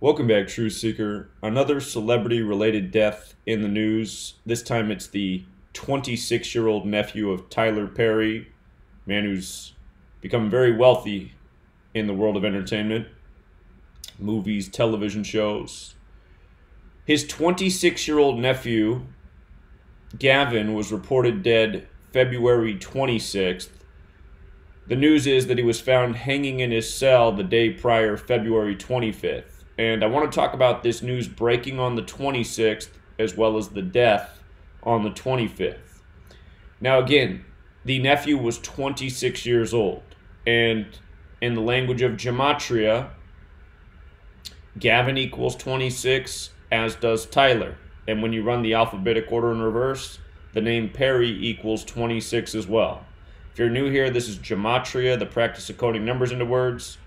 Welcome back, Truth Seeker. Another celebrity-related death in the news. This time it's the 26-year-old nephew of Tyler Perry, man who's become very wealthy in the world of entertainment, movies, television shows. His 26-year-old nephew, Gavin, was reported dead February 26th. The news is that he was found hanging in his cell the day prior, February 25th. And I want to talk about this news breaking on the 26th as well as the death on the 25th. Now again, the nephew was 26 years old. And in the language of Gematria, Gavin equals 26, as does Tyler. And when you run the alphabetic order in reverse, the name Perry equals 26 as well. If you're new here, this is Gematria, the practice of coding numbers into words.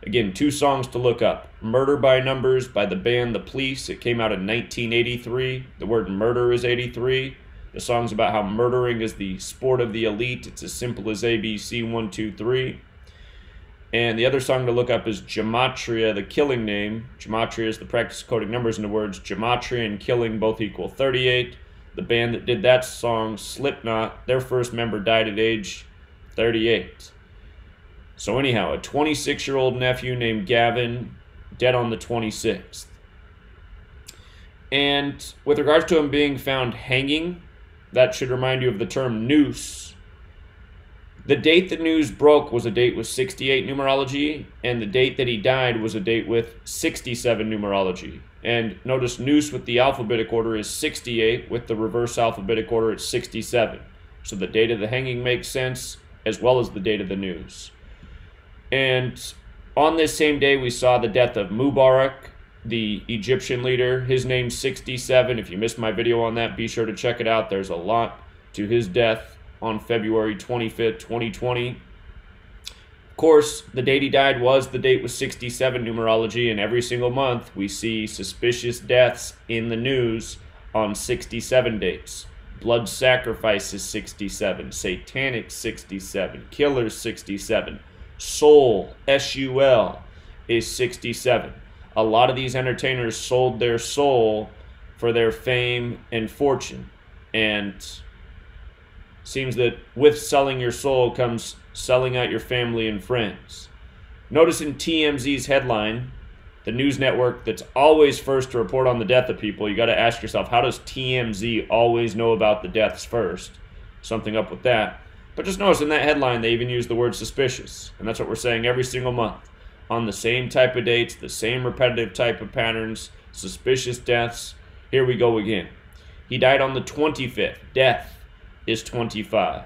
Again, two songs to look up. Murder by Numbers by the band The Police. It came out in 1983. The word murder is 83. The song's about how murdering is the sport of the elite. It's as simple as ABC 1, 2, 3. And the other song to look up is Gematria, the killing name. Gematria is the practice of coding numbers into words. Gematria and killing both equal 38. The band that did that song, Slipknot, their first member died at age 38. So anyhow, a 26-year-old nephew named Gavin, dead on the 26th. And with regards to him being found hanging, that should remind you of the term noose. The date the news broke was a date with 68 numerology, and the date that he died was a date with 67 numerology. And notice noose with the alphabetic order is 68, with the reverse alphabetic order it's 67. So the date of the hanging makes sense, as well as the date of the news. And on this same day, we saw the death of Mubarak, the Egyptian leader. His name's 67. If you missed my video on that, be sure to check it out. There's a lot to his death on February 25th, 2020. Of course, the date he died was the date with 67 numerology, and every single month we see suspicious deaths in the news on 67 dates. Blood sacrifices 67, satanic 67, killers 67. Soul, S-U-L, is 67. A lot of these entertainers sold their soul for their fame and fortune. And seems that with selling your soul comes selling out your family and friends. Notice in TMZ's headline, the news network that's always first to report on the death of people, you got to ask yourself, how does TMZ always know about the deaths first? Something up with that. But just notice in that headline, they even use the word suspicious. And that's what we're saying every single month. On the same type of dates, the same repetitive type of patterns, suspicious deaths. Here we go again. He died on the 25th. Death is 25.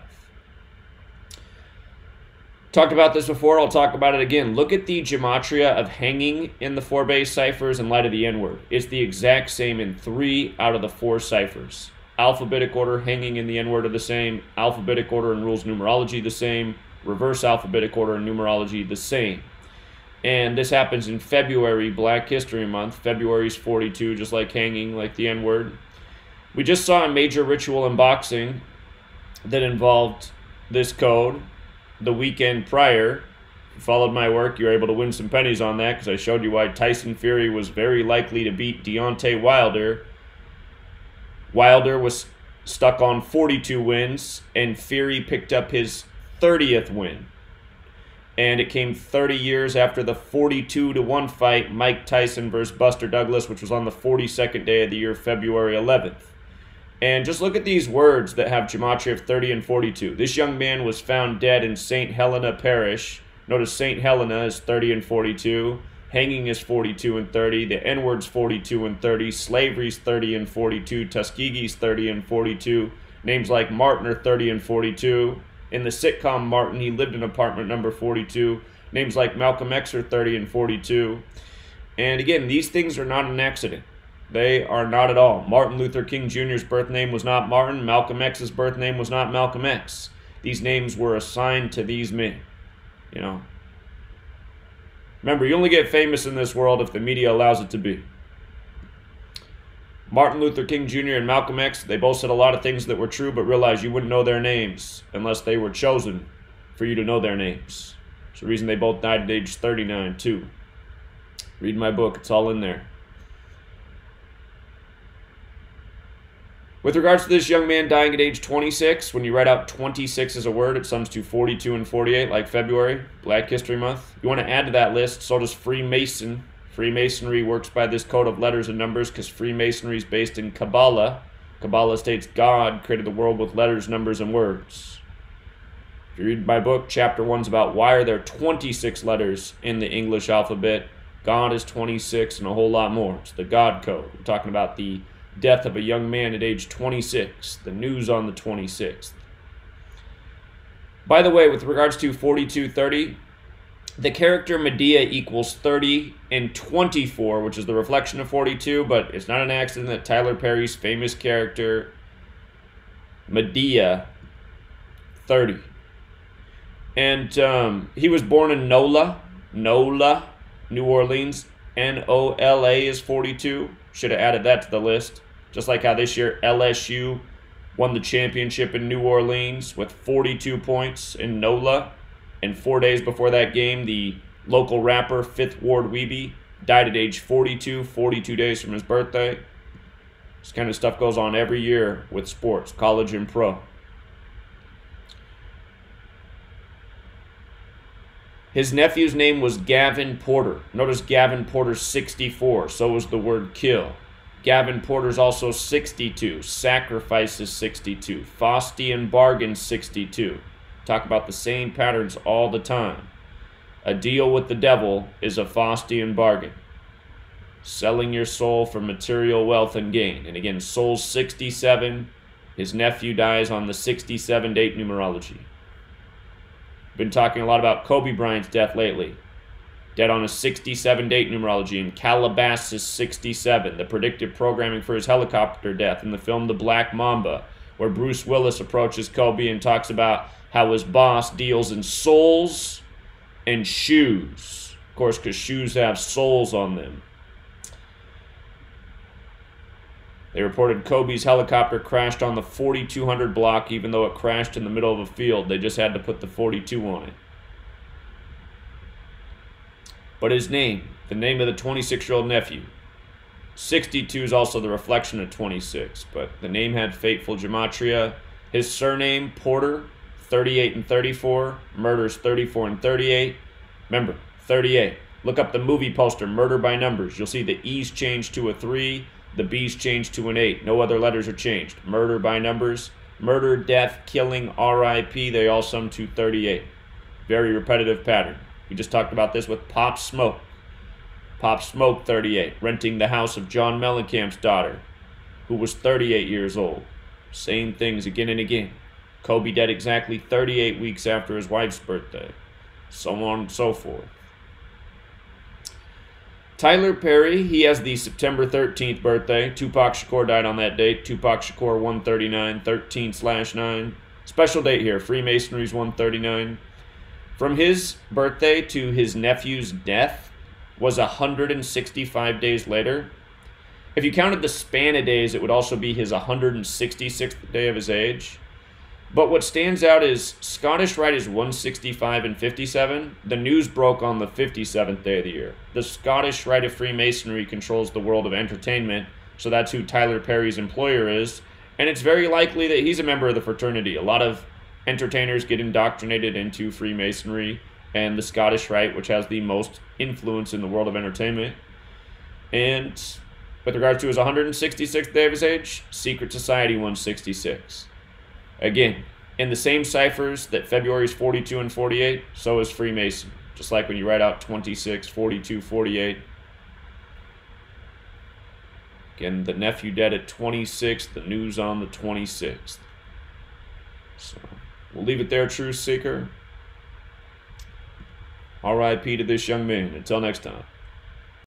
Talked about this before. I'll talk about it again. Look at the gematria of hanging in the 4 base ciphers in light of the N-word. It's the exact same in 3 out of the 4 ciphers. Alphabetic order, hanging in the N-word are the same. Alphabetic order and rules numerology the same. Reverse alphabetic order and numerology the same. And this happens in February, Black History Month. February is 42, just like hanging, like the N-word. We just saw a major ritual in boxing that involved this code the weekend prior. If you followed my work, you were able to win some pennies on that because I showed you why Tyson Fury was very likely to beat Deontay Wilder. Wilder was stuck on 42 wins, and Fury picked up his 30th win. And it came 30 years after the 42-1 fight, Mike Tyson versus Buster Douglas, which was on the 42nd day of the year, February 11th. And just look at these words that have gematria of 30 and 42. This young man was found dead in St. Helena Parish. Notice St. Helena is 30 and 42. Hanging is 42 and 30. The N-word's 42 and 30. Slavery's 30 and 42. Tuskegee's 30 and 42. Names like Martin are 30 and 42. In the sitcom Martin, he lived in apartment number 42. Names like Malcolm X are 30 and 42. And again, these things are not an accident. They are not at all. Martin Luther King Jr.'s birth name was not Martin. Malcolm X's birth name was not Malcolm X. These names were assigned to these men. You know. Remember, you only get famous in this world if the media allows it to be. Martin Luther King Jr. and Malcolm X, they both said a lot of things that were true, but realized you wouldn't know their names unless they were chosen for you to know their names. It's the reason they both died at age 39, too. Read my book. It's all in there. With regards to this young man dying at age 26, when you write out 26 as a word, it sums to 42 and 48, like February, Black History Month. You want to add to that list, so does Freemason. Freemasonry works by this code of letters and numbers because Freemasonry is based in Kabbalah. Kabbalah states God created the world with letters, numbers, and words. If you read my book, chapter 1 is about why are there 26 letters in the English alphabet. God is 26 and a whole lot more. It's the God code. We're talking about the death of a young man at age 26, the news on the 26th. By the way, with regards to 4230, the character Medea equals 30 and 24, which is the reflection of 42, but it's not an accident that Tyler Perry's famous character, Medea, 30. And he was born in Nola, New Orleans. N-O-L-A is 42. Should have added that to the list. Just like how this year LSU won the championship in New Orleans with 42 points in NOLA. And 4 days before that game, the local rapper, Fifth Ward Weeby, died at age 42, 42 days from his birthday. This kind of stuff goes on every year with sports, college and pro. His nephew's name was Gavin Porter. Notice Gavin Porter's 64, so was the word kill. Gavin Porter's also 62. Sacrifice is 62. Faustian bargain 62. Talk about the same patterns all the time. A deal with the devil is a Faustian bargain. Selling your soul for material wealth and gain. And again, soul's 67. His nephew dies on the 67 date numerology. Been talking a lot about Kobe Bryant's death lately. Dead on a 67 date numerology, and Calabasas 67, the predictive programming for his helicopter death in the film The Black Mamba, where Bruce Willis approaches Kobe and talks about how his boss deals in souls and shoes. Of course, because shoes have souls on them. They reported Kobe's helicopter crashed on the 4200 block, even though it crashed in the middle of a field. They just had to put the 42 on it. But his name, the name of the 26-year-old nephew, 62 is also the reflection of 26, but the name had fateful gematria. His surname, Porter, 38 and 34. Murders 34 and 38. Remember, 38. Look up the movie poster, Murder by Numbers. You'll see the E's changed to a 3, the B's changed to an 8. No other letters are changed. Murder by Numbers. Murder, death, killing, R.I.P. They all sum to 38. Very repetitive pattern. We just talked about this with Pop Smoke. Pop Smoke, 38, renting the house of John Mellencamp's daughter, who was 38 years old. Same things again and again. Kobe dead exactly 38 weeks after his wife's birthday. So on and so forth. Tyler Perry, he has the September 13th birthday. Tupac Shakur died on that date. Tupac Shakur, 139, 13/9. Special date here, Freemasonry's 139. From his birthday to his nephew's death was 165 days later. If you counted the span of days, it would also be his 166th day of his age. But what stands out is Scottish Rite is 165 and 57. The news broke on the 57th day of the year. The Scottish Rite of Freemasonry controls the world of entertainment, so that's who Tyler Perry's employer is. And it's very likely that he's a member of the fraternity. A lot of entertainers get indoctrinated into Freemasonry and the Scottish Rite, which has the most influence in the world of entertainment. And with regards to his 166th day of his age, Secret Society 166. Again, in the same ciphers that February's 42 and 48, so is Freemason. Just like when you write out 26, 42, 48. Again, the nephew dead at 26, the news on the 26th. So we'll leave it there, Truth Seeker. R.I.P. to this young man. Until next time.